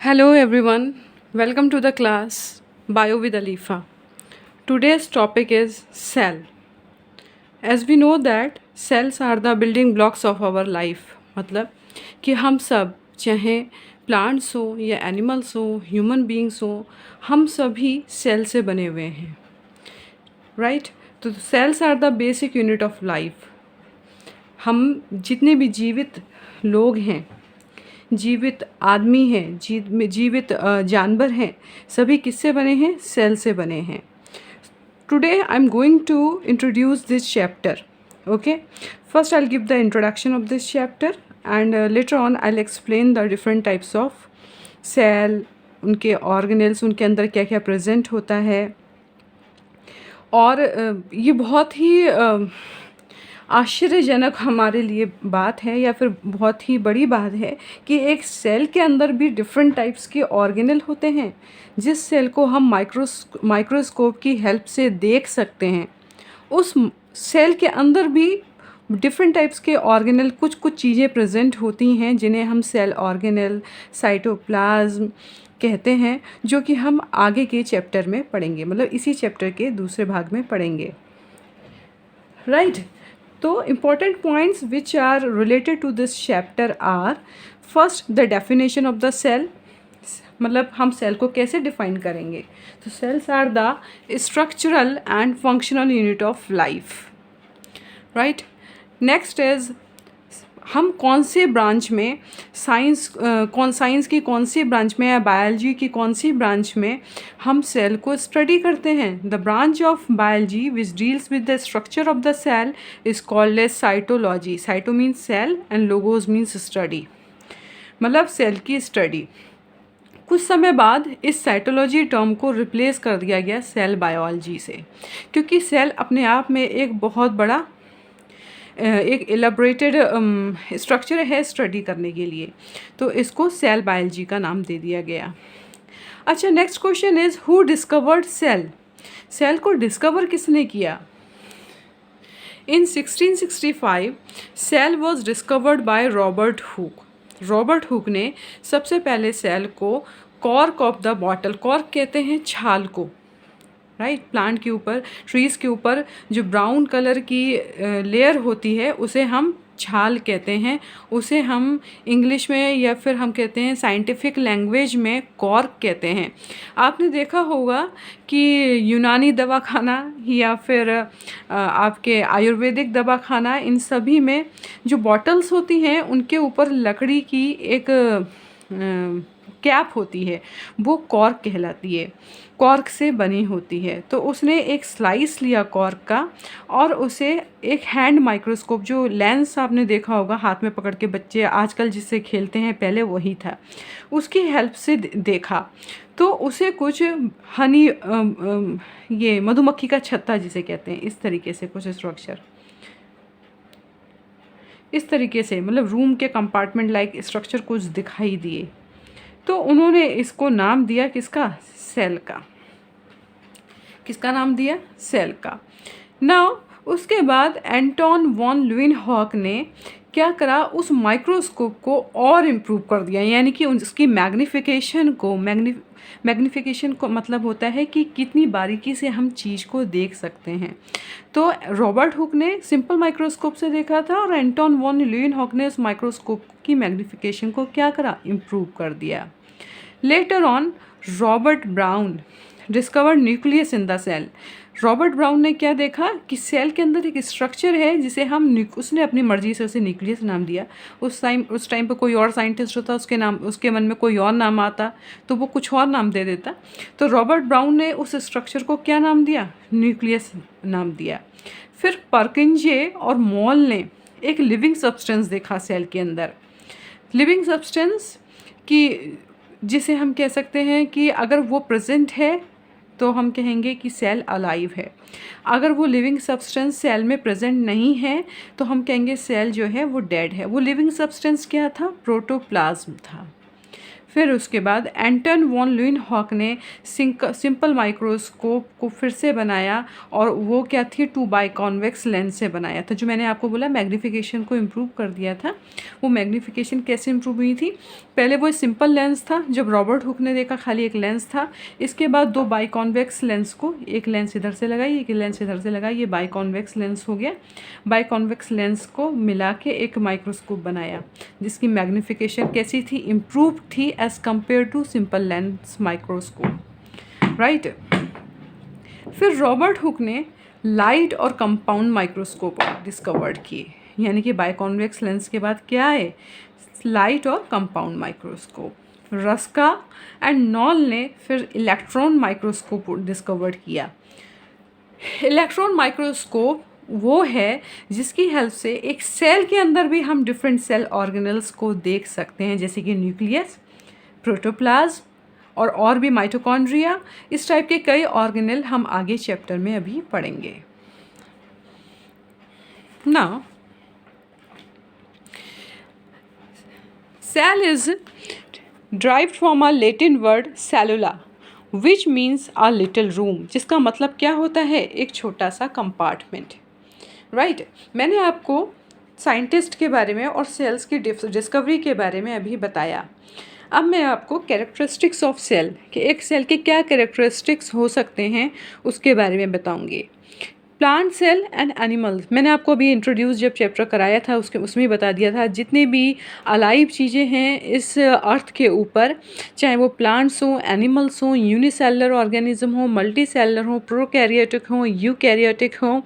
Hello everyone, welcome to the class Bio with Alifa. Today's topic is cell. As we know that cells are the building blocks of our life. मतलब कि हम सब चाहे plants हो या animals हो human beings हो हम सभी सेल से बने हुए हैं राइट तो cells are the basic unit of life. हम जितने भी जीवित लोग हैं जीवित आदमी हैं जीवित जानवर हैं सभी किससे बने हैं सेल से बने हैं। Today I am going to introduce this chapter okay first I will give the introduction of this chapter and later on I will explain the different types of cell उनके ऑर्गेनेल्स उनके अंदर क्या क्या present होता है। और ये बहुत ही आश्चर्यजनक हमारे लिए बात है या फिर बहुत ही बड़ी बात है कि एक सेल के अंदर भी डिफरेंट टाइप्स के ऑर्गेनल होते हैं जिस सेल को हम माइक्रोस्कोप की हेल्प से देख सकते हैं। उस सेल के अंदर भी डिफरेंट टाइप्स के ऑर्गेनल कुछ चीज़ें प्रेजेंट होती हैं जिन्हें हम सेल ऑर्गेनल साइटोप्लाज्म कहते हैं जो कि हम आगे के चैप्टर में पढ़ेंगे मतलब इसी चैप्टर के दूसरे भाग में पढ़ेंगे राइट। तो important points which are related to this chapter are first the definition of the cell मतलब हम सेल को कैसे डिफाइन करेंगे तो cells are the structural and functional unit of life right. Next is हम कौन से ब्रांच में साइंस की कौन सी ब्रांच में या बायोलॉजी की कौन सी ब्रांच में हम सेल को स्टडी करते हैं। The branch of biology which deals with the structure of the cell is called as cytology. Cyto means cell and logos means study मतलब सेल की स्टडी। कुछ समय बाद इस साइटोलॉजी टर्म को रिप्लेस कर दिया गया सेल बायोलॉजी से क्योंकि सेल अपने आप में एक बहुत बड़ा एक एलाबोरेटेड स्ट्रक्चर है स्टडी करने के लिए तो इसको सेल बायोलॉजी का नाम दे दिया गया। अच्छा next question is who discovered cell. Cell को डिस्कवर किसने किया। In 1665 cell was discovered by Robert Hooke. Robert Hooke ने सबसे पहले सेल को cork of the bottle cork कहते हैं छाल को राइट प्लांट के ऊपर ट्रीज़ के ऊपर जो ब्राउन कलर की लेयर होती है उसे हम छाल कहते हैं उसे हम इंग्लिश में या फिर हम कहते हैं साइंटिफिक लैंग्वेज में कॉर्क कहते हैं। आपने देखा होगा कि यूनानी दवाखाना या फिर आपके आयुर्वेदिक दवाखाना इन सभी में जो बॉटल्स होती हैं उनके ऊपर लकड़ी की एक कैप होती है वो कॉर्क कहलाती है कॉर्क से बनी होती है। तो उसने एक स्लाइस लिया कॉर्क का और उसे एक हैंड माइक्रोस्कोप जो लेंस आपने देखा होगा हाथ में पकड़ के बच्चे आजकल जिससे खेलते हैं पहले वही था उसकी हेल्प से देखा तो उसे कुछ हनी ये मधुमक्खी का छत्ता जिसे कहते हैं इस तरीके से कुछ स्ट्रक्चर इस तरीके से मतलब रूम के कंपार्टमेंट लाइक स्ट्रक्चर कुछ दिखाई दिए तो उन्होंने इसको नाम दिया किसका सेल का। किसका नाम दिया सेल का। नाउ उसके बाद एंटोन वॉन ल्यूवेनहॉक ने क्या करा उस माइक्रोस्कोप को और इम्प्रूव कर दिया यानी कि उसकी मैग्नीफिकेशन को मतलब होता है कि कितनी बारीकी से हम चीज़ को देख सकते हैं। तो रॉबर्ट हुक ने सिंपल माइक्रोस्कोप से देखा था और एंटोन वॉन ल्यूवेनहॉक ने उस माइक्रोस्कोप की मैग्नीफिकेशन को क्या करा इम्प्रूव कर दिया। Later on Robert Brown discovered nucleus in the cell. Robert Brown ने क्या देखा कि सेल के अंदर एक स्ट्रक्चर है जिसे हम उसने अपनी मर्जी से उसे न्यूक्लियस नाम दिया। उस टाइम पर कोई और साइंटिस्ट होता उसके मन में कोई और नाम आता तो वो कुछ और नाम दे देता। तो रॉबर्ट ब्राउन ने उस स्ट्रक्चर को क्या नाम दिया न्यूक्लियस नाम दिया। फिर पर्किंजे और मॉल ने एक लिविंग सब्सटेंस देखा सेल के अंदर। लिविंग सब्सटेंस की जिसे हम कह सकते हैं कि अगर वो प्रेजेंट है तो हम कहेंगे कि सेल अलाइव है। अगर वो लिविंग सब्सटेंस सेल में प्रेजेंट नहीं है तो हम कहेंगे सेल जो है वो डेड है। वो लिविंग सब्सटेंस क्या था प्रोटोप्लाज्म था। फिर उसके बाद एंटन वॉन ल्यूइनहॉक ने सिंपल माइक्रोस्कोप को फिर से बनाया, और वो क्या थी, 2 बाई कॉन्वेक्स लेंस से बनाया था। जो मैंने आपको बोला मैग्नीफिकेशन को इम्प्रूव कर दिया था, वो मैग्नीफिकेशन कैसे इम्प्रूव हुई थी? पहले वो सिंपल लेंस था, जब रॉबर्ट हुक ने देखा खाली एक लेंस था। इसके बाद 2 बाई कॉन्वेक्स लेंस को, एक लेंस इधर से लगाई, एक लेंस इधर से लगाई, ये बाई कॉन्वेक्स लेंस हो गया। बाई कॉन्वेक्स लेंस को मिला के एक माइक्रोस्कोप बनाया, जिसकी मैग्नीफिकेशन कैसी थी, इम्प्रूव थी as compare to simple lens microscope, right. फिर रॉबर्ट हुक ने लाइट और कंपाउंड माइक्रोस्कोप डिस्कवर्ड किए, यानी कि बाई कॉन्वेक्स लेंस के बाद क्या है, लाइट और compound microscope. Ruska and knoll ने फिर इलेक्ट्रॉन माइक्रोस्कोप डिस्कवर्ड किया। इलेक्ट्रॉन माइक्रोस्कोप वो है जिसकी हेल्प से एक सेल के अंदर भी हम डिफरेंट सेल ऑर्गेनल्स को देख सकते हैं, जैसे कि न्यूक्लियस, प्रोटोप्लाज्म और भी माइटोकॉन्ड्रिया। इस टाइप के कई ऑर्गेनल हम आगे चैप्टर में अभी पढ़ेंगे। Now cell is derived from a Latin word cellula which means a little room, जिसका मतलब क्या होता है, एक छोटा सा कंपार्टमेंट, राइट। मैंने आपको साइंटिस्ट के बारे में और सेल्स की डिस्कवरी के बारे में अभी बताया। अब मैं आपको कैरेक्टरिस्टिक्स ऑफ सेल, कि एक सेल के क्या कैरेक्टरिस्टिक्स हो सकते हैं, उसके बारे में बताऊंगी। प्लांट सेल एंड एनिमल्स, मैंने आपको अभी इंट्रोड्यूस जब चैप्टर कराया था उसमें बता दिया था, जितनी भी अलाइव चीज़ें हैं इस अर्थ के ऊपर, चाहे वो प्लांट्स हों, एनिमल्स हों, यूनिसेलुलर ऑर्गेनिज्म हो, मल्टी सेलुलर हो, प्रोकैरियोटिक हों, यूकैरियोटिक हों,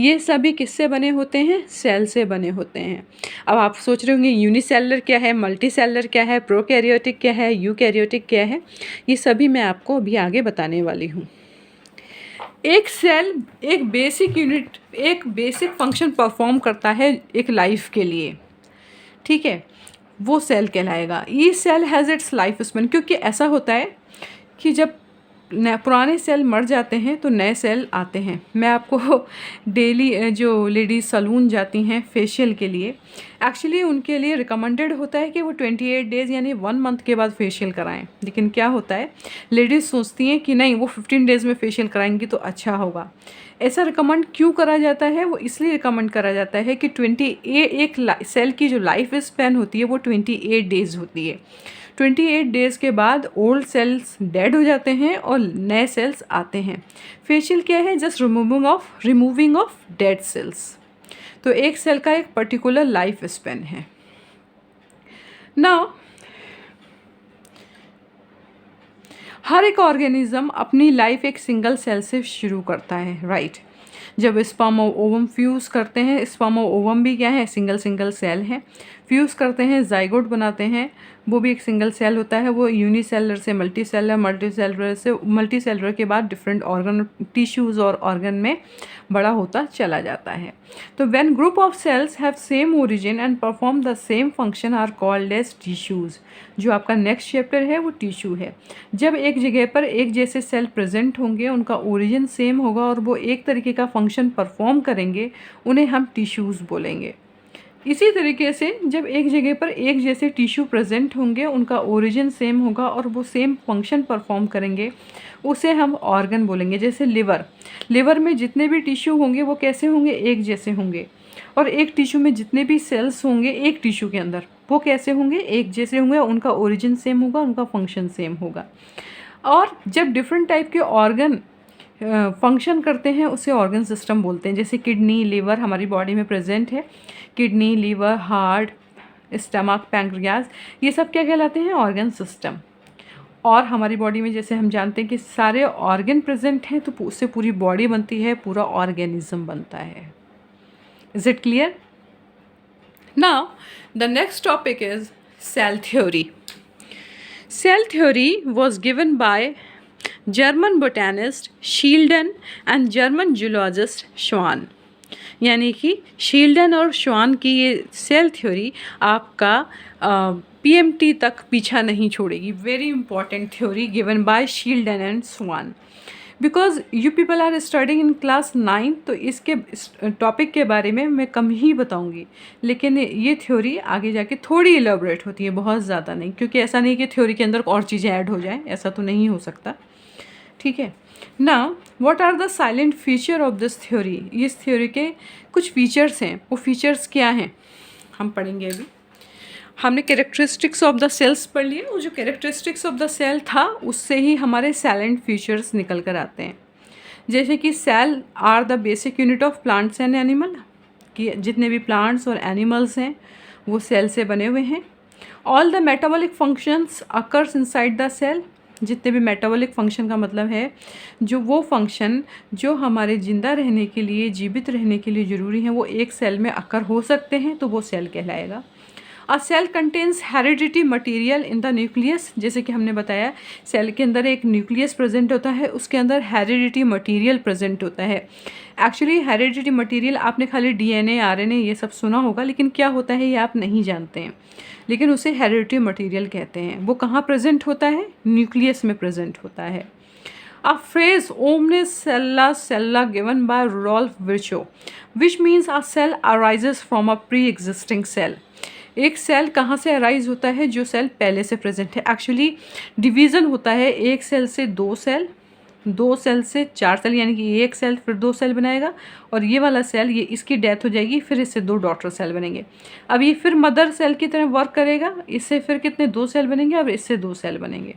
ये सभी किससे बने होते हैं, सेल से बने होते हैं। अब आप सोच रहे होंगे यूनिसेलुलर क्या है, मल्टी सेलुलर क्या है, प्रोकैरियोटिक क्या है, यूकैरियोटिक क्या है, ये सभी मैं आपको अभी आगे बताने वाली हूँ। एक सेल एक बेसिक यूनिट, एक बेसिक फंक्शन परफॉर्म करता है एक लाइफ के लिए, ठीक है, वो सेल कहलाएगा। Each cell has its life span, क्योंकि ऐसा होता है कि जब पुराने सेल मर जाते हैं तो नए सेल आते हैं। मैं आपको डेली जो लेडीज़ सलून जाती हैं फेशियल के लिए, एक्चुअली उनके लिए रिकमेंडेड होता है कि वो 28 डेज़ यानी 1 मंथ के बाद फेशियल कराएं। लेकिन क्या होता है, लेडीज़ सोचती हैं कि नहीं वो 15 डेज़ में फेशियल कराएंगी तो अच्छा होगा। ऐसा रिकमेंड क्यों करा जाता है, वो इसलिए रिकमेंड करा जाता है कि 28 एक सेल की जो लाइफ स्पैन होती है वो 28 डेज़ होती है। 28 डेज़ के बाद ओल्ड सेल्स डेड हो जाते हैं और नए सेल्स आते हैं। फेशियल क्या है, just removing of dead cells. तो एक सेल का एक पर्टिकुलर लाइफ स्पैन है। नाउ हर एक ऑर्गेनिज्म अपनी लाइफ एक सिंगल सेल से शुरू करता है, राइट। जब स्पर्म और ओवम फ्यूज़ करते हैं, स्पर्म और ओवम भी क्या है, सिंगल सेल है। फ्यूज़ करते हैं, जाइगोट बनाते हैं, वो भी एक सिंगल सेल होता है। वो यूनिसेलुलर से मल्टी सेलुलर, मल्टी सेलुलर के बाद डिफरेंट ऑर्गन, टिश्यूज़ और ऑर्गन में बड़ा होता चला जाता है। तो when group of cells have same origin and perform the same function are called as tissues. जो आपका नेक्स्ट चैप्टर है वो टिश्यू है। जब एक जगह पर एक जैसे सेल प्रेजेंट होंगे, उनका ओरिजिन सेम होगा और वो एक तरीके का फंक्शन परफॉर्म करेंगे, उन्हें हम टिश्यूज़ बोलेंगे। इसी तरीके से जब एक जगह पर एक जैसे टिश्यू प्रेजेंट होंगे, उनका ओरिजिन सेम होगा और वो सेम फंक्शन परफॉर्म करेंगे, उसे हम ऑर्गन बोलेंगे। जैसे लिवर में जितने भी टिश्यू होंगे वो कैसे होंगे, एक जैसे होंगे। और एक टिश्यू में जितने भी सेल्स होंगे एक टिश्यू के अंदर, वो कैसे होंगे, एक जैसे होंगे। उनका ओरिजिन सेम होगा, उनका फंक्शन सेम होगा। और जब डिफरेंट टाइप के ऑर्गन फंक्शन करते हैं उसे ऑर्गन सिस्टम बोलते हैं। जैसे किडनी, लिवर हमारी बॉडी में प्रेजेंट है। Kidney, liver, heart, stomach, pancreas, ये सब क्या कहलाते हैं, ऑर्गन सिस्टम। और हमारी बॉडी में जैसे हम जानते हैं कि सारे ऑर्गन प्रेजेंट हैं, तो उससे पूरी बॉडी बनती है, पूरा ऑर्गेनिज्म बनता है। Is it clear? Now the next topic is cell theory. Cell theory was given by German botanist Schleiden and German zoologist Schwann. यानी कि शील्डन और श्वान की ये सेल थ्योरी आपका PMT तक पीछा नहीं छोड़ेगी। Very important theory given by Schleiden and Schwann. Because you people are studying in class 9, तो इसके टॉपिक के बारे में मैं कम ही बताऊंगी, लेकिन ये थ्योरी आगे जाके थोड़ी इलेबोरेट होती है, बहुत ज़्यादा नहीं, क्योंकि ऐसा नहीं कि थ्योरी के अंदर और चीज़ें ऐड हो जाएं, ऐसा तो नहीं हो सकता, ठीक है ना। What are the silent feature of this theory, इस थ्योरी के कुछ फीचर्स हैं, वो फीचर्स क्या हैं हम पढ़ेंगे अभी। हमने कैरेक्टरिस्टिक्स ऑफ द सेल्स पढ़ लिए, वो जो कैरेक्टरिस्टिक्स ऑफ द सेल था उससे ही हमारे साइलेंट फीचर्स निकल कर आते हैं, जैसे कि cell are the basic unit of plants and animal, कि जितने भी प्लांट्स और एनिमल्स हैं वो सेल से बने हुए हैं। All the metabolic functions occurs inside the cell, जितने भी मेटाबॉलिक फंक्शन का मतलब है जो वो फंक्शन जो हमारे ज़िंदा रहने के लिए, जीवित रहने के लिए ज़रूरी हैं, वो एक सेल में अकर हो सकते हैं, तो वो सेल कहलाएगा। A cell contains heredity material in the nucleus, जैसे कि हमने बताया सेल के अंदर एक न्यूक्लियस प्रेजेंट होता है, उसके अंदर हेरिडिटी मटीरियल प्रेजेंट होता है। एक्चुअली हेरिडिटी मटीरियल आपने खाली डीएनए, आरएनए ये सब सुना होगा, लेकिन क्या होता है ये आप नहीं जानते हैं, लेकिन उसे हेरिडिटी मटीरियल कहते हैं। वो कहाँ प्रेजेंट होता है? न्यूक्लियस में प्रेजेंट होता है। A phrase omnis cella given by Rudolf Virchow, which means a cell arises from a pre-existing cell. एक सेल कहाँ से अराइज होता है? जो सेल पहले से प्रेजेंट है। एक्चुअली डिवीज़न होता है एक सेल से दो सेल, दो सेल से चार सेल, यानी कि एक सेल फिर दो सेल बनाएगा, और ये वाला सेल, ये इसकी डेथ हो जाएगी, फिर इससे दो डॉटर सेल बनेंगे। अब ये फिर मदर सेल की तरह वर्क करेगा, इससे फिर कितने दो सेल बनेंगे, अब इससे दो सेल बनेंगे।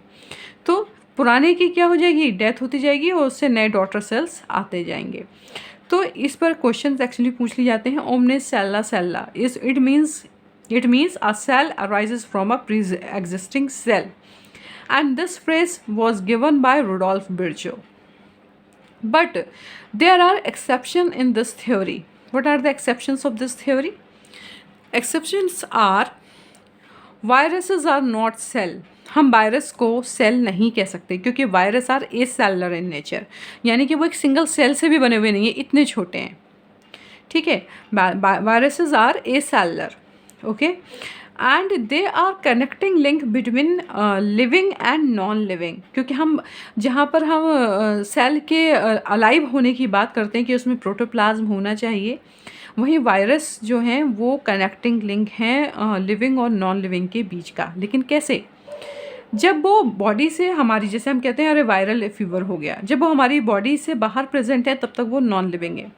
तो पुराने की क्या हो जाएगी? डेथ होती जाएगी, और उससे नए डॉटर सेल्स आते जाएंगे। तो इस पर क्वेश्चन एक्चुअली पूछ लिए जाते हैं। ओमने सेल्ला सेल्ला is it means a cell arises from a pre-existing cell, and this phrase was given by Rudolf Virchow. But there are exceptions in this theory. What are the exceptions of this theory? Exceptions are viruses are not cell. हम virus को cell नहीं कह सकते, क्योंकि virus are acellular in nature, यानी कि वो एक सिंगल सेल से भी बने हुए नहीं है, इतने छोटे हैं, ठीक है। Viruses are acellular, okay, and they are connecting link between living and non living, क्योंकि हम जहाँ पर हम सेल के अलाइव होने की बात करते हैं कि उसमें प्रोटोप्लाज्म होना चाहिए, वहीं वायरस जो हैं वो कनेक्टिंग लिंक हैं लिविंग और नॉन लिविंग के बीच का। लेकिन कैसे? जब वो बॉडी से हमारी, जैसे हम कहते हैं अरे वायरल फीवर हो गया, जब वो हमारी बॉडी से बाहर प्रेजेंट है तब तक वो नॉन लिविंग है।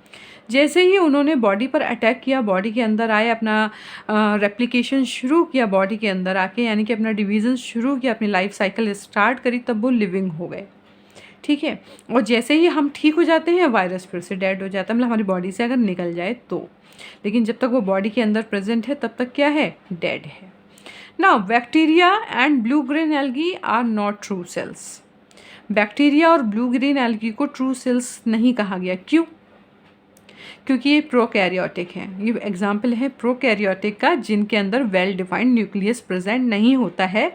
जैसे ही उन्होंने बॉडी पर अटैक किया, बॉडी के अंदर आए, अपना रेप्लिकेशन शुरू किया बॉडी के अंदर आके, यानी कि अपना डिवीज़न शुरू किया, अपनी लाइफ साइकिल स्टार्ट करी, तब वो लिविंग हो गए, ठीक है। और जैसे ही हम ठीक हो जाते हैं वायरस फिर से डेड हो जाता है, मतलब हमारी बॉडी से अगर निकल जाए तो। लेकिन जब तक वो बॉडी के अंदर प्रेजेंट है तब तक क्या है? डेड है। Now bacteria and blue green algae are not true cells. Bacteria और ब्लू ग्रीन एल्गी को ट्रू सेल्स नहीं कहा गया। क्यों? क्योंकि ये प्रोकैरियोटिक हैं। ये एग्जाम्पल है प्रोकैरियोटिक का, जिनके अंदर वेल डिफाइंड न्यूक्लियस प्रेजेंट नहीं होता है।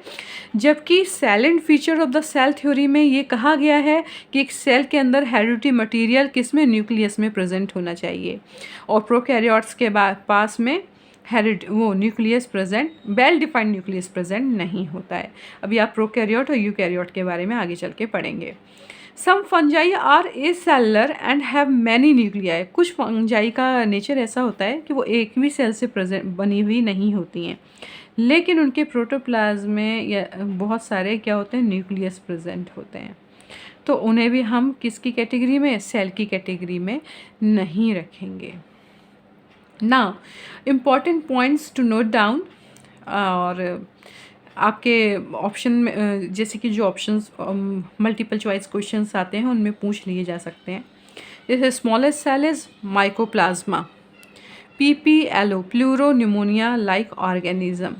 जबकि silent feature of the cell theory में ये कहा गया है कि एक सेल के अंदर हेरिडिटी मटीरियल किस में? न्यूक्लियस में प्रेजेंट होना चाहिए, और प्रोकैरियोट्स के पास में वो nucleus present, well defined nucleus present नहीं होता है। अभी आप प्रोकैरियोट और यूकैरियोट के बारे में आगे चल के पढ़ेंगे। Some fungi are acellular and have many nuclei. कुछ फंजाई का नेचर ऐसा होता है कि वो एक भी सेल से प्रेजेंट बनी हुई नहीं होती हैं, लेकिन उनके प्रोटोप्लाज्म में या बहुत सारे क्या होते हैं? न्यूक्लियस प्रेजेंट होते हैं। तो उन्हें भी हम किसकी कैटेगरी में? सेल की कैटेगरी में नहीं रखेंगे। Now important points to note down, और आपके ऑप्शन में जैसे कि जो ऑप्शंस मल्टीपल चॉइस क्वेश्चंस आते हैं उनमें पूछ लिए जा सकते हैं। जैसे smallest cell is mycoplasma, PPLO pleuropneumonia like organism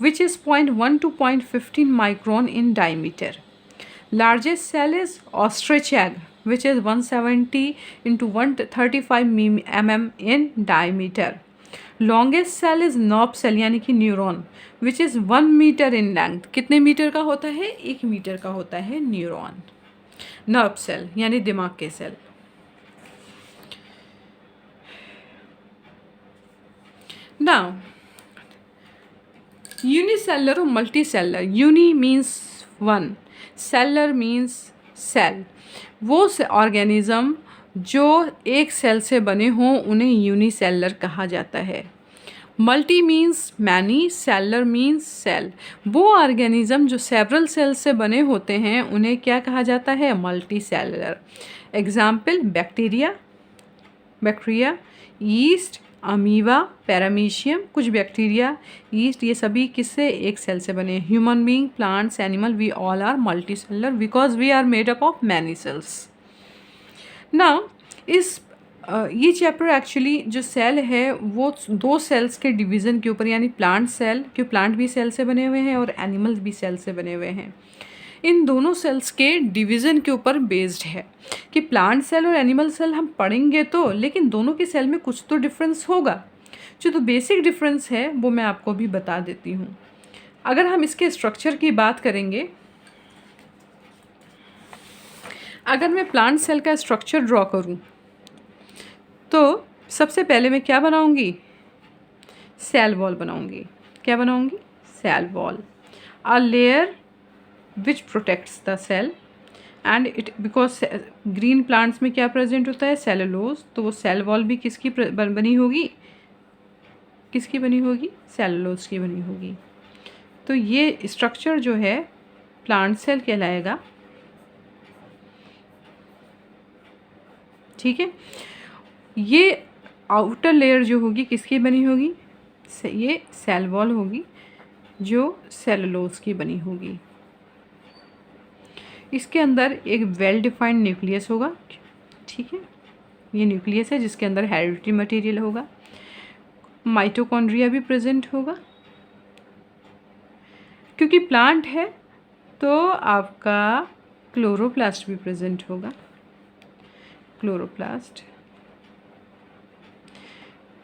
which is 0.1 to 0.15 micron in diameter. Largest cell is ostrich egg which is 170 into 135 mm in diameter. Longest cell is nerve cell यानी कि neuron which is 1 meter in length. कितने metre का होता है? 1 metre का होता है neuron. Nerve cell यानी दिमाग के सेल। Now unicellular और multicellular. Uni means one, cellular means cell. वो ऑर्गेनिज्म जो एक सेल से बने हों उन्हें यूनिसेलुलर कहा जाता है। Multi means many, cellular means cell. वो ऑर्गेनिज्म जो सेवरल सेल से बने होते हैं उन्हें क्या कहा जाता है? Multicellular. Example bacteria, yeast, amoeba, paramecium. कुछ बैक्टीरिया, ईस्ट, ये सभी किससे? एक सेल से बने। Human being, plants, animal, we all are multicellular because we are made up of many cells. ना ये चैप्टर एक्चुअली जो सेल है वो दो सेल्स के डिवीज़न के ऊपर, यानी प्लांट सेल, क्योंकि प्लांट भी सेल से बने हुए हैं और एनिमल्स भी सेल से बने हुए हैं, इन दोनों सेल्स के डिवीज़न के ऊपर बेस्ड है कि प्लांट सेल और एनिमल सेल हम पढ़ेंगे तो, लेकिन दोनों के सेल में कुछ तो डिफरेंस होगा। जो तो बेसिक डिफरेंस है वो मैं आपको भी बता देती हूँ। अगर हम इसके स्ट्रक्चर की बात करेंगे, अगर मैं प्लांट सेल का स्ट्रक्चर ड्रॉ करूँ तो सबसे पहले मैं क्या बनाऊंगी? सेल वॉल बनाऊंगी। क्या बनाऊंगी? Cell wall. A layer which protects the cell and it, because green plants में क्या प्रेजेंट होता है? सेलुलोज। तो वो सेल वॉल भी किसकी बनी होगी? किसकी बनी होगी? सेलुलोज की बनी होगी। तो ये स्ट्रक्चर जो है प्लांट सेल कहलाएगा। ठीक है, ये आउटर लेयर जो होगी किसकी बनी होगी? ये सेल वॉल होगी जो सेलुलोज की बनी होगी। इसके अंदर एक वेल डिफाइंड न्यूक्लियस होगा। ठीक है, ये न्यूक्लियस है जिसके अंदर हेरिडिटरी मटेरियल होगा। माइटोकॉन्ड्रिया भी प्रेजेंट होगा। क्योंकि प्लांट है तो आपका क्लोरोप्लास्ट भी प्रेजेंट होगा। क्लोरोप्लास्ट।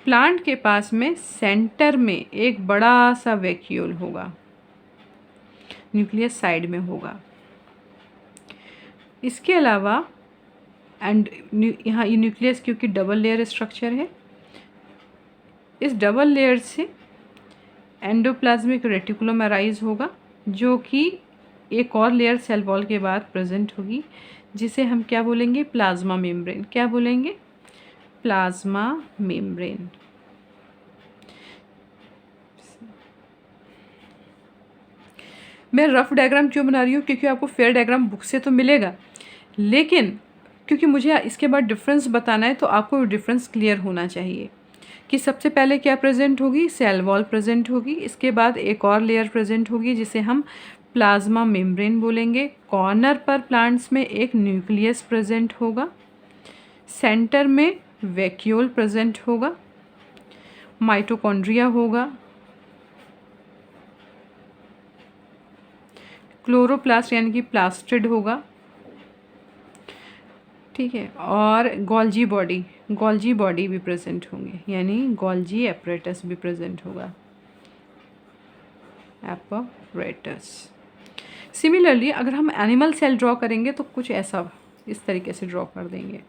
प्लांट के पास में सेंटर में एक बड़ा सा वैक्यूल होगा, न्यूक्लियस साइड में होगा। इसके अलावा यहाँ ये न्यूक्लियस क्योंकि डबल लेयर स्ट्रक्चर है, इस डबल लेयर से एंडोप्लाज्मिक रेटिकुलम अराइज होगा जो कि एक और लेयर सेल वॉल के बाद प्रेजेंट होगी, जिसे हम क्या बोलेंगे? Plasma membrane. क्या बोलेंगे? Plasma membrane. मैं रफ डायग्राम क्यों बना रही हूँ? क्योंकि आपको फेयर डायग्राम बुक से तो मिलेगा, लेकिन क्योंकि मुझे इसके बाद डिफरेंस बताना है तो आपको डिफरेंस क्लियर होना चाहिए कि सबसे पहले क्या प्रेजेंट होगी? सेल वॉल प्रेजेंट होगी। इसके बाद एक और लेयर प्रेजेंट होगी जिसे हम प्लाज्मा मेम्ब्रेन बोलेंगे। कॉर्नर पर प्लांट्स में एक न्यूक्लियस प्रेजेंट होगा। सेंटर में वैक्यूल प्रेजेंट होगा। माइटोकॉन्ड्रिया होगा। क्लोरोप्लास्ट यानी कि प्लास्टिड होगा। ठीक है, और गोल्जी बॉडी भी प्रेजेंट होंगे, यानी गोल्जी एपरेटस भी प्रेजेंट होगा। एपरेटस। सिमिलरली अगर हम एनिमल सेल ड्रॉ करेंगे तो कुछ ऐसा इस तरीके से ड्रॉ कर देंगे।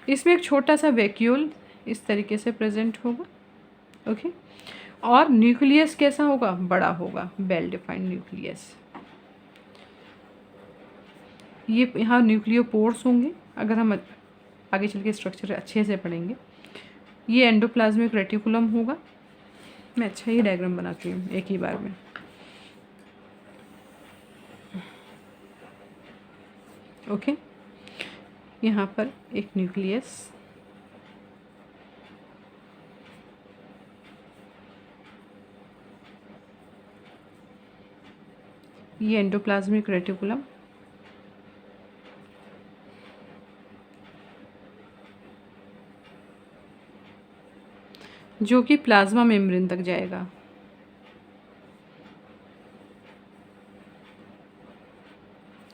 इसमें एक छोटा सा वैक्यूल इस तरीके से प्रेजेंट होगा। ओके, और न्यूक्लियस कैसा होगा? बड़ा होगा, वेल डिफाइंड न्यूक्लियस। ये यहाँ न्यूक्लियोपोर्स होंगे। अगर हम आगे चल के स्ट्रक्चर अच्छे से पढ़ेंगे, ये एंडोप्लाज्मिक रेटिकुलम होगा। मैं अच्छा ही डायग्राम बनाती हूँ एक ही बार में। ओके, यहाँ पर एक न्यूक्लियस, ये एंडोप्लाज्मिक रेटिकुलम, जो कि प्लाज्मा मेम्ब्रेन तक जाएगा।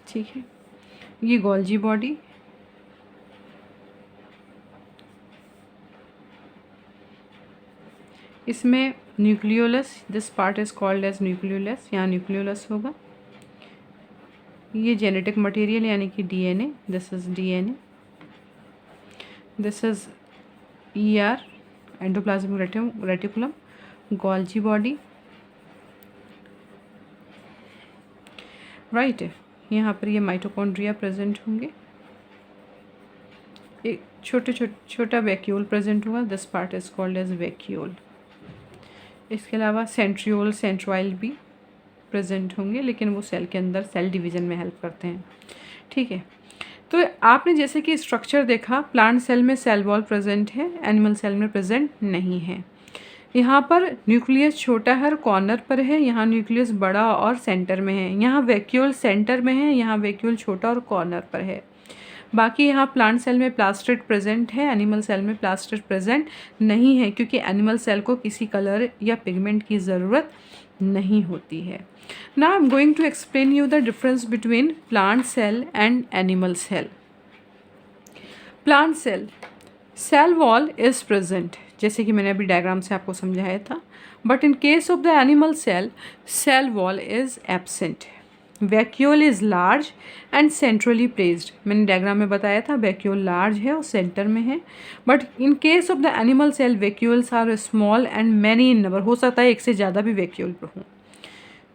ठीक है, ये गोल्जी बॉडी, इसमें nucleolus, this part is called as nucleolus, यहाँ न्यूक्लियोलस होगा। ये जेनेटिक मटेरियल यानी कि DNA, this is DNA, this is ER endoplasmic reticulum, Golgi body. Right, यहाँ पर ये माइटोकॉन्ड्रिया प्रेजेंट होंगे, एक छोटा वैक्यूल प्रेजेंट होगा, this part is called as vacuole. इसके अलावा सेंट्रियोल सेंट्रॉइल भी प्रेजेंट होंगे, लेकिन वो सेल के अंदर सेल डिवीज़न में हेल्प करते हैं। ठीक है, तो आपने जैसे कि स्ट्रक्चर देखा, प्लांट सेल में सेल वॉल प्रेजेंट है, एनिमल सेल में प्रेजेंट नहीं है। यहाँ पर न्यूक्लियस छोटा हर कॉर्नर पर है, यहाँ न्यूक्लियस बड़ा और सेंटर में है। यहाँ वैक्यूल सेंटर में है, यहाँ वैक्यूल छोटा और कॉर्नर पर है। बाकी यहाँ प्लांट सेल में प्लास्टिड प्रेजेंट है, एनिमल सेल में प्लास्टिड प्रेजेंट नहीं है, क्योंकि एनिमल सेल को किसी कलर या पिगमेंट की ज़रूरत नहीं होती है। Now I am going to explain you the difference between plant cell and animal cell. Plant cell, cell wall is present, जैसे कि मैंने अभी डायग्राम से आपको समझाया था, but in case of the animal cell, cell wall is absent. Vacuole is large and centrally placed, मैंने diagram में बताया था वैक्यूल लार्ज है और सेंटर में है। But in case of the animal cell, vacuoles are small and many in number, हो सकता है एक से ज़्यादा भी वैक्यूल हों।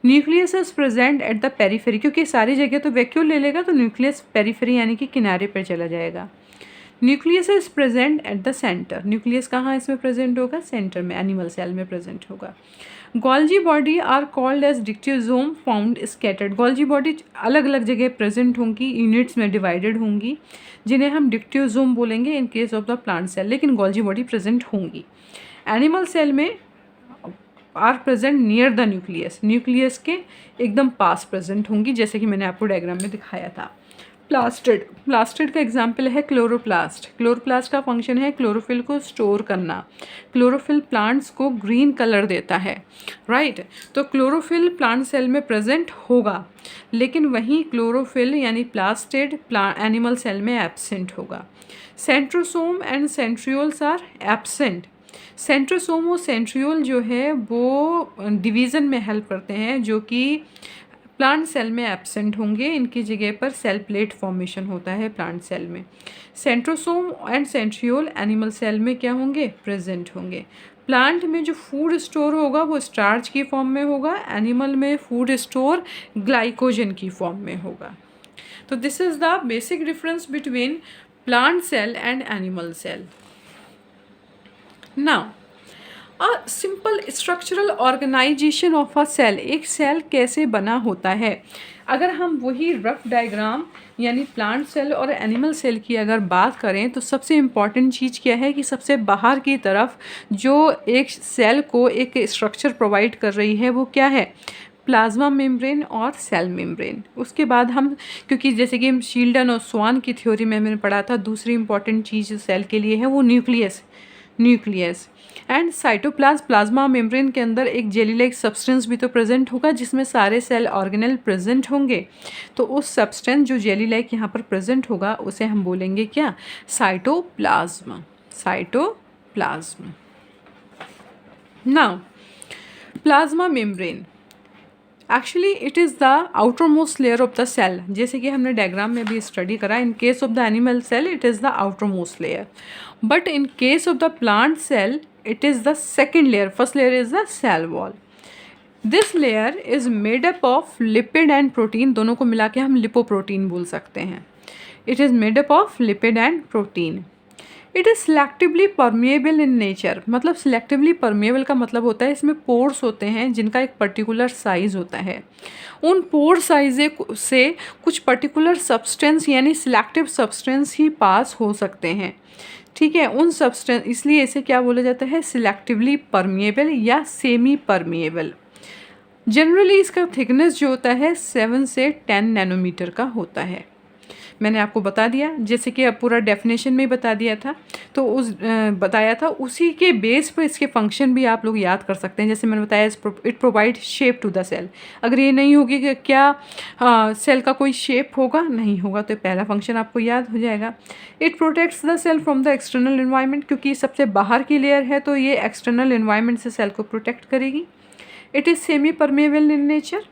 Nucleus is present at the periphery, क्योंकि सारी जगह तो वैक्यूल ले लेगा तो न्यूक्लियस पेरीफेरी यानी कि किनारे पर चला जाएगा। Nucleus is present at the centre, nucleus कहाँ इसमें प्रेजेंट होगा, सेंटर में, एनिमल सेल में प्रेजेंट होगा। Golgi body are called as dictyosome found scattered, Golgi body अलग अलग जगह प्रेजेंट होंगी, यूनिट्स में डिवाइडेड होंगी, जिन्हें हम डिक्टियोजोम बोलेंगे in case of the plant cell, लेकिन गोल्जी बॉडी प्रेजेंट होंगी। एनिमल सेल में are present near the nucleus, nucleus के एकदम पास प्रेजेंट होंगी, जैसे कि मैंने आपको डायग्राम में दिखाया था। प्लास्टिड, प्लास्टिड का एग्जाम्पल है क्लोरोप्लास्ट। क्लोरोप्लास्ट का फंक्शन है क्लोरोफिल को स्टोर करना। क्लोरोफिल प्लांट्स को ग्रीन कलर देता है, राइट। तो क्लोरोफिल प्लांट सेल में प्रेजेंट होगा, लेकिन वहीं क्लोरोफिल यानी प्लास्टिड एनिमल सेल में एब्सेंट होगा। Centrosome and centrioles are absent. Centrosome और सेंट्रियोल जो है वो डिवीज़न में हेल्प करते हैं, जो कि प्लांट सेल में एब्सेंट होंगे, इनकी जगह पर सेल प्लेट फॉर्मेशन होता है प्लांट सेल में। Centrosome and centriole animal cell में क्या होंगे, प्रेजेंट होंगे। प्लांट में जो फूड स्टोर होगा वो स्टार्च की फॉर्म में होगा, एनिमल में फूड स्टोर ग्लाइकोजन की फॉर्म में होगा। तो this is the basic difference between plant cell and animal cell. Now a simple structural organisation of a cell, एक सेल कैसे बना होता है। अगर हम वही रफ डायग्राम यानी प्लांट सेल और एनिमल सेल की अगर बात करें, तो सबसे इम्पॉर्टेंट चीज़ क्या है कि सबसे बाहर की तरफ जो एक सेल को एक स्ट्रक्चर प्रोवाइड कर रही है वो क्या है, प्लाज्मा मेम्ब्रेन और सेल मेम्ब्रेन। उसके बाद हम, क्योंकि जैसे कि हम शील्डन और स्वान की थ्योरी में मैंने पढ़ा था, दूसरी इंपॉर्टेंट चीज़ सेल के लिए है वो nucleus and cytoplasm. Plasma membrane के अंदर एक जेली लाइक सब्सटेंस भी तो प्रेजेंट होगा, जिसमें सारे सेल ऑर्गेनेल प्रेजेंट होंगे। तो उस सब्सटेंस जो जेली लाइक यहाँ पर प्रेजेंट होगा उसे हम बोलेंगे क्या, cytoplasm. Cytoplasm. Now plasma membrane actually it is the outermost layer of the cell, जैसे कि हमने डायग्राम में भी स्टडी करा। In case of the animal cell it is the outermost layer, but in case of the plant cell it is the second layer. First layer is the cell wall. This layer is made up of lipid and protein, दोनों को मिला के हम lipoprotein बोल सकते हैं। It is made up of lipid and protein. It is selectively permeable in nature, मतलब selectively permeable का मतलब होता है इसमें पोर्स होते हैं जिनका एक पर्टिकुलर साइज़ होता है। उन पोर साइज़ से कुछ पर्टिकुलर सब्सटेंस यानी सिलेक्टिव सब्सटेंस ही पास हो सकते हैं, ठीक है। उन सब्सटेंस, इसलिए इसे क्या बोला जाता है, सिलेक्टिवली परमिएबल या सेमी परमिएबल। जनरली इसका थिकनेस जो होता है 7 से 10 नैनोमीटर का होता है। मैंने आपको बता दिया, जैसे कि अब पूरा डेफिनेशन में ही बता दिया था, तो बताया था उसी के बेस पर इसके फंक्शन भी आप लोग याद कर सकते हैं। जैसे मैंने बताया, it provide shape to the cell. अगर ये नहीं होगी कि क्या सेल का कोई शेप होगा, नहीं होगा, तो पहला फंक्शन आपको याद हो जाएगा। It protects the cell from the external environment, क्योंकि सबसे बाहर की लेयर है तो ये एक्सटर्नल इन्वायरमेंट से सेल को प्रोटेक्ट करेगी। It is semi permeable in nature,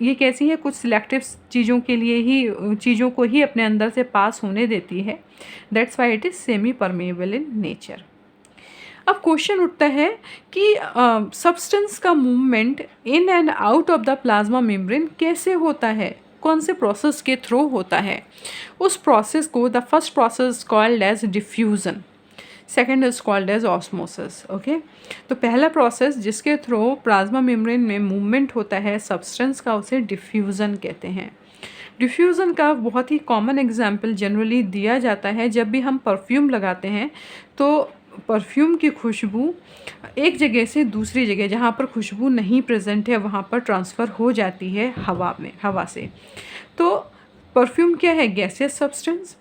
ये कैसी है, कुछ सिलेक्टिव चीज़ों के लिए ही, चीज़ों को ही अपने अंदर से पास होने देती है। That's why it is semi permeable in nature. अब क्वेश्चन उठता है कि सब्सटेंस का movement in and out of the plasma membrane कैसे होता है। कौन से प्रोसेस के थ्रू होता है? उस प्रोसेस को the first process called as diffusion, second is called as osmosis. Okay, तो पहला प्रोसेस जिसके थ्रू प्लाज्मा मेम्ब्रेन में मूवमेंट होता है सब्सटेंस का, उसे डिफ्यूज़न कहते हैं। डिफ्यूज़न का बहुत ही कॉमन एग्जाम्पल जनरली दिया जाता है जब भी हम परफ्यूम लगाते हैं तो परफ्यूम की खुशबू एक जगह से दूसरी जगह जहाँ पर खुशबू नहीं प्रेजेंट है वहाँ पर ट्रांसफ़र हो जाती है हवा से। तो परफ्यूम क्या है? Gaseous substance.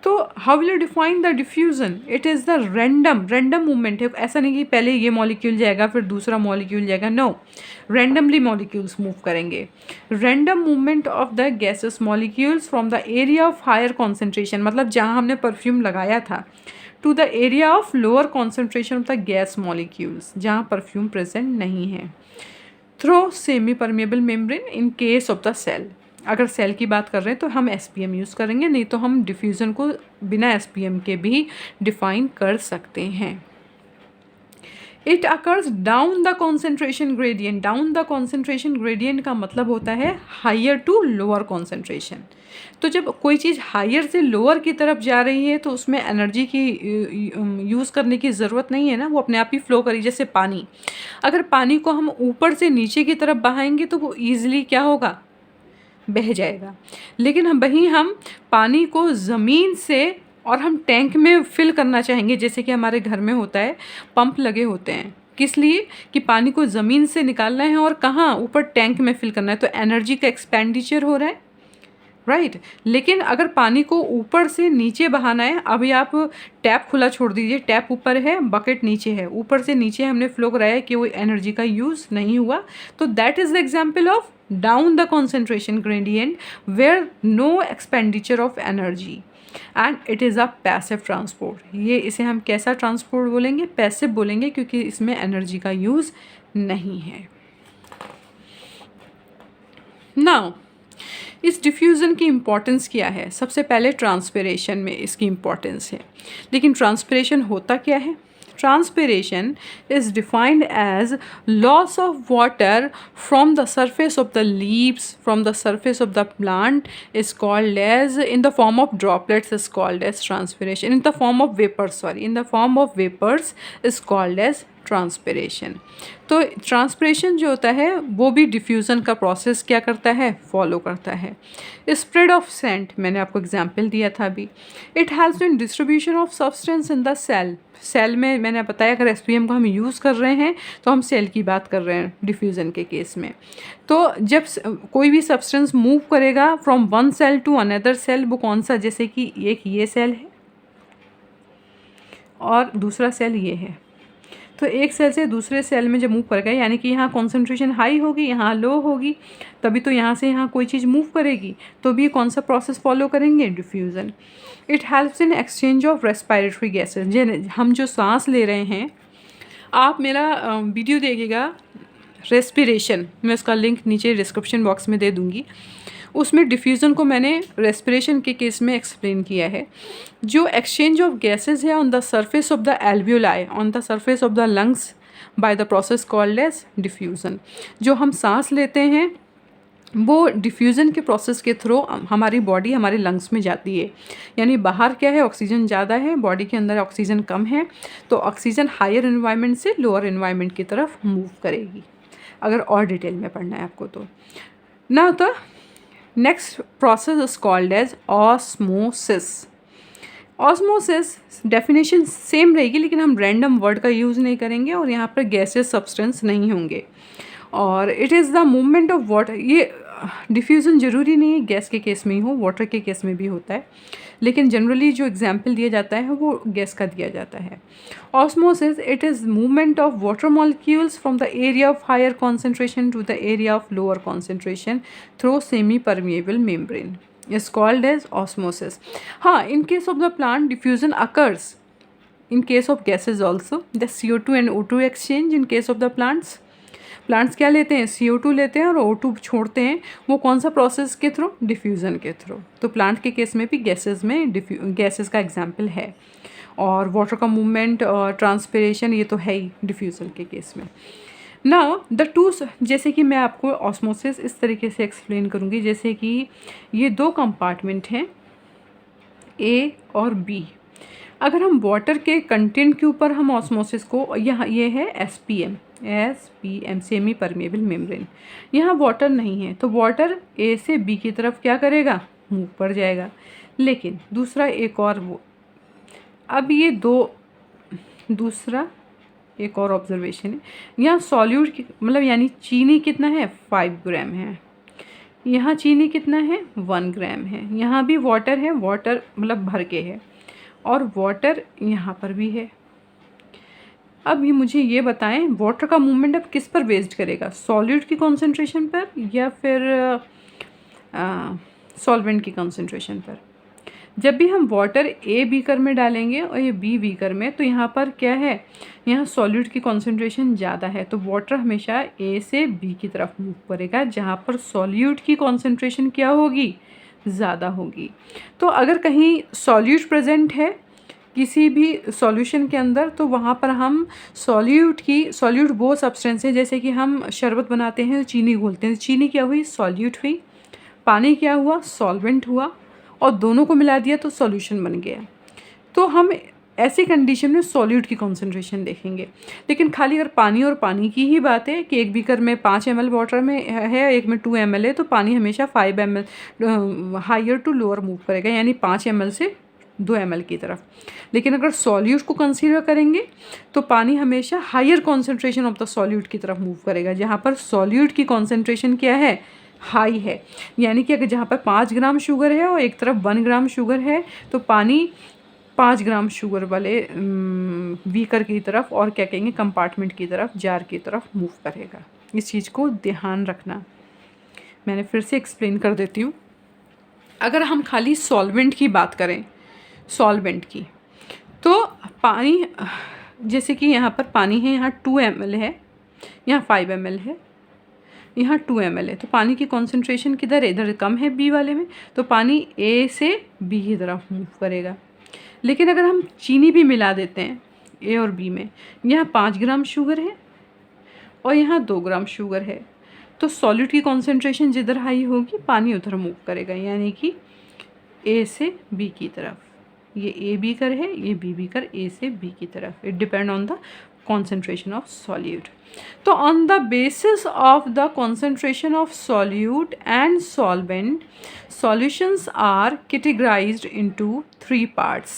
तो how will you define the diffusion? It is the random movement है। ऐसा नहीं कि पहले ये मॉलिक्यूल जाएगा फिर दूसरा मॉलिक्यूल जाएगा, नो, रैंडमली मॉलिक्यूल्स मूव करेंगे। Random movement of the gases molecules from the area of higher concentration, मतलब जहाँ हमने परफ्यूम लगाया था, to the area of lower concentration of the gas molecules, जहाँ परफ्यूम प्रेजेंट नहीं है, through semi permeable membrane in case of the cell. अगर cell की बात कर रहे हैं तो हम SPM यूज़ करेंगे, नहीं तो हम डिफ्यूज़न को बिना SPM के भी डिफ़ाइन कर सकते हैं। It occurs down the concentration gradient. Down the concentration gradient का मतलब होता है हायर टू लोअर कॉन्सेंट्रेशन। तो जब कोई चीज़ हायर से लोअर की तरफ जा रही है तो उसमें एनर्जी की यूज़ करने की ज़रूरत नहीं है ना, वो अपने आप ही फ्लो करेगी। जैसे पानी, अगर पानी को हम ऊपर से नीचे की तरफ बहाएंगे तो वो ईज़िली क्या होगा? बह जाएगा। लेकिन हम पानी को ज़मीन से और हम टैंक में फिल करना चाहेंगे, जैसे कि हमारे घर में होता है, पंप लगे होते हैं, किस लिए? कि पानी को ज़मीन से निकालना है और कहाँ? ऊपर टैंक में फिल करना है, तो एनर्जी का एक्सपेंडिचर हो रहा है, राइट। लेकिन अगर पानी को ऊपर से नीचे बहाना है, अभी आप टैप खुला छोड़ दीजिए, टैप ऊपर है, बकेट नीचे है, ऊपर से नीचे हमने फ्लो कराया है कि वो एनर्जी का यूज़ नहीं हुआ, तो that is the example of down the concentration gradient where no expenditure of energy and it is a passive transport. ये इसे हम कैसा ट्रांसपोर्ट बोलेंगे? पैसिव बोलेंगे, क्योंकि इसमें एनर्जी का यूज़ नहीं है। नाउ इस डिफ्यूज़न की इम्पॉर्टेंस क्या है? सबसे पहले ट्रांसपिरेशन में इसकी इम्पॉर्टेंस है। लेकिन ट्रांसपिरेशन होता क्या है? Transpiration is defined as loss of water from the surface of the leaves, from the surface of the plant is called as, in the form of droplets is called as transpiration, in the form of vapors, in the form of vapors is called as transpiration. तो transpiration जो होता है वो भी diffusion का process क्या करता है? फॉलो करता है। स्प्रेड ऑफ सेंट, मैंने आपको एग्जांपल दिया था अभी। It helps in distribution of substance in the cell में मैंने बताया अगर SPM को हम यूज़ कर रहे हैं तो हम सेल की बात कर रहे हैं डिफ्यूज़न के केस में। तो जब कोई भी सब्सटेंस मूव करेगा from one cell to another cell, वो कौन सा? जैसे कि एक ये सेल है और दूसरा सेल ये है, तो एक सेल से दूसरे सेल में जब मूव करेगा, यानी कि यहाँ कॉन्सेंट्रेशन हाई होगी, यहाँ लो होगी, तभी तो यहाँ से यहाँ कोई चीज़ मूव करेगी, तो भी कौन सा प्रोसेस फॉलो करेंगे? Diffusion. It helps in exchange of respiratory gases. हम जो सांस ले रहे हैं, आप मेरा वीडियो देखिएगा रेस्पिरेशन, मैं उसका लिंक नीचे डिस्क्रिप्शन बॉक्स में दे दूँगी। उसमें डिफ्यूज़न को मैंने रेस्पिरेशन के केस में एक्सप्लेन किया है। जो एक्सचेंज ऑफ गैसेस है on the surface of the alveoli, on the surface of the lungs by the process called as diffusion. जो हम सांस लेते हैं वो डिफ्यूज़न के प्रोसेस के थ्रू हमारी बॉडी हमारे लंग्स में जाती है। यानी बाहर क्या है? ऑक्सीजन ज़्यादा है, बॉडी के अंदर ऑक्सीजन कम है, तो ऑक्सीजन हायर एनवायरनमेंट से लोअर एनवायरनमेंट की तरफ मूव करेगी। अगर और डिटेल में पढ़ना है आपको तो ना, तो next process is called as osmosis. Osmosis definition same रहेगी, लेकिन हम रैंडम वर्ड का यूज़ नहीं करेंगे और यहाँ पर गैसेस सब्सटेंस नहीं होंगे। और it is the movement of water. ये डिफ्यूज़न ज़रूरी नहीं है गैस के केस में ही हो, वाटर के केस में भी होता है, लेकिन जनरली जो एग्जाम्पल दिया जाता है वो गैस का दिया जाता है। Osmosis, it is movement of water molecules from the area of higher concentration to the area of lower concentration through semi permeable membrane is called as osmosis. In case of the plant, diffusion occurs in case of gases also. The CO2 and O2 exchange in case of the plants. Plants क्या लेते हैं? CO2 लेते हैं और O2 छोड़ते हैं। वो कौन सा प्रोसेस के थ्रू? डिफ्यूज़न के थ्रू। तो प्लांट के केस में भी गैसेस का एग्जाम्पल है, और वाटर का मूवमेंट और ट्रांसपिरेशन ये तो है ही डिफ्यूज़न के केस में। नाउ द टू, जैसे कि मैं आपको ऑस्मोसिस इस तरीके से एक्सप्लेन करूँगी, जैसे कि ये दो कंपार्टमेंट हैं ए और बी। अगर हम वाटर के कंटेंट के ऊपर हम ऑस्मोसिस को, यहाँ ये है एसपीएम सेमी परमेबल मेम्ब्रेन, यहाँ वाटर नहीं है तो वाटर ए से बी की तरफ क्या करेगा, मूव पर जाएगा। लेकिन दूसरा एक और वो, अब ये दो, दूसरा एक और ऑब्जर्वेशन है, यहाँ सॉल्यूट की मतलब यानी चीनी कितना है 5 ग्राम है, यहाँ चीनी कितना है 1 ग्राम है, यहाँ भी वाटर है, वाटर मतलब भर के है, और वाटर यहाँ पर भी है। अब ये मुझे ये बताएं वाटर का मूवमेंट अब किस पर बेस्ड करेगा, सॉल्यूट की कॉन्सेंट्रेशन पर या फिर सॉल्वेंट की कॉन्सेंट्रेशन पर। जब भी हम वाटर ए बीकर में डालेंगे और ये बी बीकर में, तो यहाँ पर क्या है, यहाँ सॉल्यूट की कॉन्सेंट्रेशन ज़्यादा है, तो वाटर हमेशा ए से बी की तरफ मूव करेगा, जहाँ पर सॉल्यूट की कॉन्सेंट्रेशन क्या होगी, ज़्यादा होगी। तो अगर कहीं सॉल्यूट प्रेजेंट है किसी भी सॉल्यूशन के अंदर, तो वहाँ पर हम सॉल्यूट वो सब्सटेंस है, जैसे कि हम शरबत बनाते हैं तो चीनी घोलते हैं, चीनी क्या हुई, सॉल्यूट हुई, पानी क्या हुआ, सॉल्वेंट हुआ, और दोनों को मिला दिया तो सॉल्यूशन बन गया। तो हम ऐसी कंडीशन में सॉल्यूट की कॉन्सेंट्रेशन देखेंगे। लेकिन खाली अगर पानी और पानी की ही बात है कि एक बीकर में 5 ml वाटर में है, एक में 2 ml है, तो पानी हमेशा 5 ml higher to lower move करेगा, यानी 5 ml से 2 ml की तरफ। लेकिन अगर सॉल्यूट को कंसीडर करेंगे तो पानी हमेशा higher concentration of the solute की तरफ मूव करेगा, जहाँ पर सॉल्यूट की कॉन्सेंट्रेशन क्या है, हाई है। यानी कि अगर जहाँ पर 5 ग्राम शुगर है और एक तरफ 1 ग्राम शुगर है, तो पानी 5 ग्राम शुगर वाले बीकर की तरफ और क्या कहेंगे, कंपार्टमेंट की तरफ, जार की तरफ मूव करेगा। इस चीज़ को ध्यान रखना। मैंने फिर से एक्सप्लेन कर देती हूँ। अगर हम खाली सॉल्वेंट की बात करें, सॉल्वेंट की, तो पानी, जैसे कि यहाँ पर पानी है, यहाँ 2 ml है, यहाँ 5 ml है, यहाँ 2 ml है, तो पानी की कॉन्सेंट्रेशन किधर है, इधर कम है बी वाले में, तो पानी ए से बी की तरफ मूव करेगा। लेकिन अगर हम चीनी भी मिला देते हैं ए और बी में, यहाँ 5 ग्राम शुगर है और यहाँ 2 ग्राम शुगर है, तो सॉल्यूट की कॉन्सेंट्रेशन जिधर हाई होगी पानी उधर मूव करेगा, यानी कि ए से बी की तरफ। ये ए बीकर है, ये बी बीकर, ए से बी की तरफ। It depend on the concentration of solute. तो on the basis of the concentration of solute and solvent, solutions are categorized into 3 parts: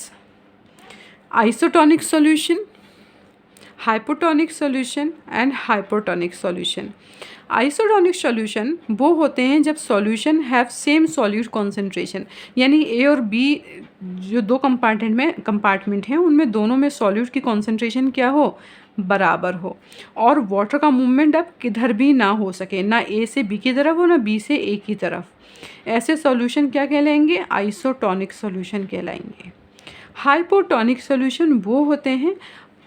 isotonic solution, hypotonic solution and hypertonic solution. Isotonic solution वो होते हैं जब solution have same solute concentration, यानी ए और B जो दो compartment हैं उनमें दोनों में सॉल्यूट की कॉन्सेंट्रेशन क्या हो, बराबर हो, और वाटर का मूवमेंट अब किधर भी ना हो सके, ना ए से बी की तरफ हो ना बी से ए की तरफ। ऐसे सॉल्यूशन क्या कहलाएंगे, आइसोटोनिक सॉल्यूशन कहलाएंगे। हाइपोटोनिक सॉल्यूशन वो होते हैं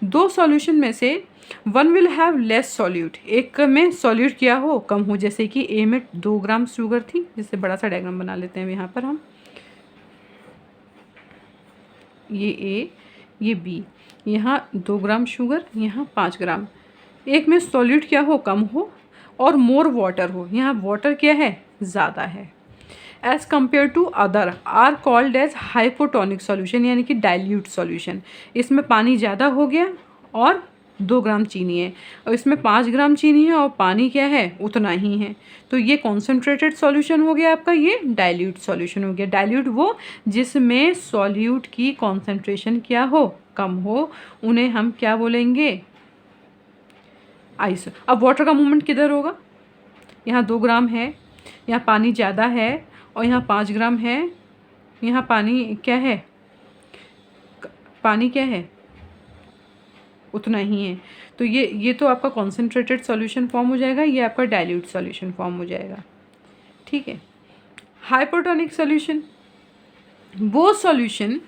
दो सॉल्यूशन में से one will have less solute, एक में सॉल्यूट क्या हो, कम हो, जैसे कि ए में 2 ग्राम शुगर थी, जिससे बड़ा सा डायग्राम बना लेते हैं यहाँ पर हम, ये ए ये बी, यहाँ 2 ग्राम शुगर, यहाँ 5 ग्राम, एक में सॉल्यूट क्या हो, कम हो, और मोर वाटर हो, यहाँ वाटर क्या है, ज़्यादा है, as compare to other are called as hypotonic solution, यानी कि डाइल्यूट सॉल्यूशन। इसमें पानी ज़्यादा हो गया और 2 ग्राम चीनी है, और इसमें 5 ग्राम चीनी है और पानी क्या है, उतना ही है, तो ये कॉन्सेंट्रेटेड सॉल्यूशन हो गया आपका, ये डाइल्यूट सॉल्यूशन हो गया। डाइल्यूट वो जिसमें सॉल्यूट की कॉन्सेंट्रेशन क्या हो, कम हो, उन्हें हम क्या बोलेंगे, आइसो। अब वाटर का मूवमेंट किधर होगा, यहाँ 2 ग्राम है, यहाँ पानी ज़्यादा है, और यहाँ 5 ग्राम है, यहाँ पानी क्या है, पानी क्या है, उतना ही है, तो ये तो आपका कॉन्सेंट्रेटेड सॉल्यूशन फॉर्म हो जाएगा, ये आपका डाइल्यूट सॉल्यूशन फॉर्म हो जाएगा, ठीक है। हाइपोटोनिक सॉल्यूशन वो सॉल्यूशन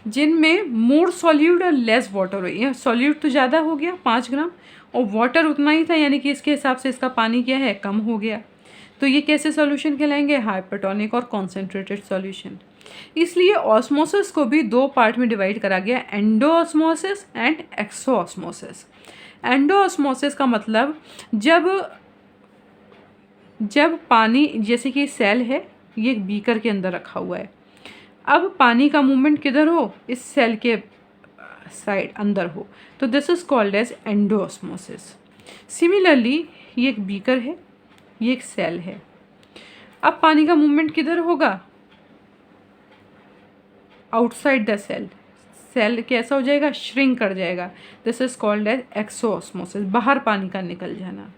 जिनमें मोर सॉल्यूट और लेस वाटर हो, यहाँ सॉल्यूट तो ज़्यादा हो गया 5 ग्राम और वाटर उतना ही था, यानी कि इसके हिसाब से इसका पानी क्या है, कम हो गया, तो ये कैसे सॉल्यूशन कहलाएंगे, हाइपोटोनिक और कॉन्सेंट्रेटेड सॉल्यूशन। इसलिए ऑस्मोसिस को भी 2 पार्ट में डिवाइड करा गया, एंडोऑस्मोसिस एंड एक्सोऑस्मोसिस। एंडोऑस्मोसिस का मतलब जब पानी, जैसे कि सेल है, ये एक बीकर के अंदर रखा हुआ है, अब पानी का मूवमेंट किधर हो, इस सेल के साइड अंदर हो, तो this is called as endosmosis. Similarly ये एक बीकर है, ये एक सेल है, अब पानी का मूवमेंट किधर होगा, आउटसाइड द सेल, सेल कैसा हो जाएगा, श्रिंक कर जाएगा, दिस इज कॉल्ड एज एक्सोऑस्मोसिस, बाहर पानी का निकल जाना।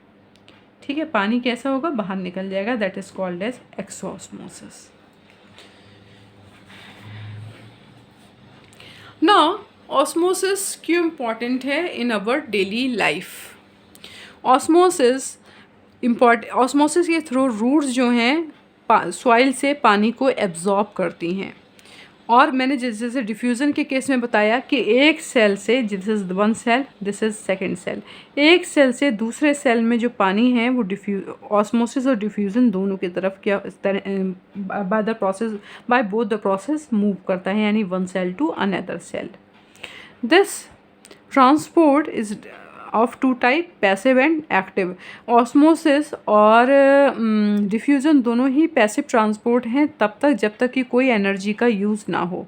ठीक है, पानी कैसा होगा, बाहर निकल जाएगा, that is called as exosmosis. Now osmosis क्यों इम्पॉर्टेंट है in our daily life. Osmosis के थ्रू रूट्स जो हैं सॉइल से पानी को एब्जॉर्ब करती हैं, और मैंने जैसे डिफ्यूज़न के केस में बताया कि एक सेल से, this is one cell, this is second cell, एक सेल से दूसरे सेल में जो पानी है वो ऑस्मोसिस और डिफ्यूज़न दोनों की तरफ क्या by both the process move करता है, यानी one cell to another cell. This transport is of two type, passive and active. Osmosis और डिफ्यूज़न दोनों ही पैसिव ट्रांसपोर्ट हैं तब तक जब तक कि कोई एनर्जी का यूज़ ना हो,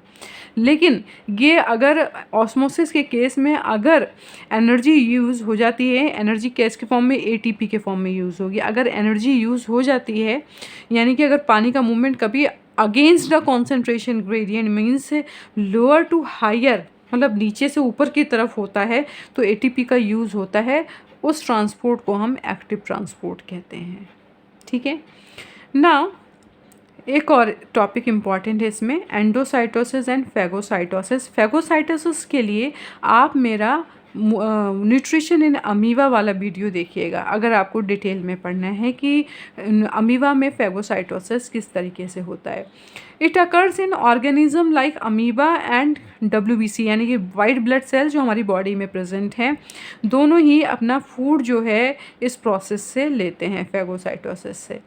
लेकिन ये अगर ऑस्मोसिस के केस में अगर एनर्जी यूज़ हो जाती है, एनर्जी कैस के फॉर्म में, एटीपी के फॉर्म में यूज़ होगी, अगर एनर्जी यूज़ हो जाती है, यानी कि अगर पानी का मूवमेंट कभी against the concentration gradient means lower to higher, मतलब नीचे से ऊपर की तरफ होता है, तो एटीपी का यूज़ होता है, उस ट्रांसपोर्ट को हम एक्टिव ट्रांसपोर्ट कहते हैं। ठीक है, नाउ एक और टॉपिक इम्पॉर्टेंट है इसमें, एंडोसाइटोसिस एंड फैगोसाइटोसिस। फैगोसाइटोसिस के लिए आप मेरा न्यूट्रिशन इन अमीबा वाला वीडियो देखिएगा, अगर आपको डिटेल में पढ़ना है कि अमीबा में फैगोसाइटोसिस किस तरीके से होता है। It occurs in organism like amoeba and WBC, यानी कि वाइट ब्लड सेल जो हमारी बॉडी में प्रेजेंट हैं, दोनों ही अपना फूड जो है इस प्रोसेस से लेते हैं, फैगोसाइटोसिस से।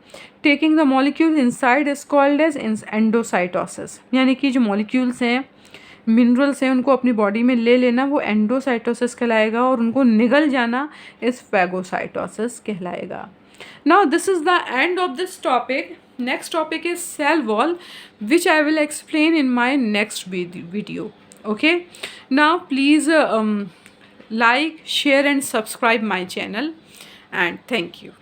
Taking the molecule inside is called as endocytosis, यानी कि जो मॉलिक्यूल्स हैं, मिनरल्स हैं, उनको अपनी बॉडी में ले लेना, वो एंडोसाइटोसिस कहलाएगा, और उनको निगल जाना इस फैगोसाइटोसिस कहलाएगा। Now this is the end of this topic. Next topic is cell wall, which I will explain in my next video. Okay, now please like, share and subscribe my channel, and thank you.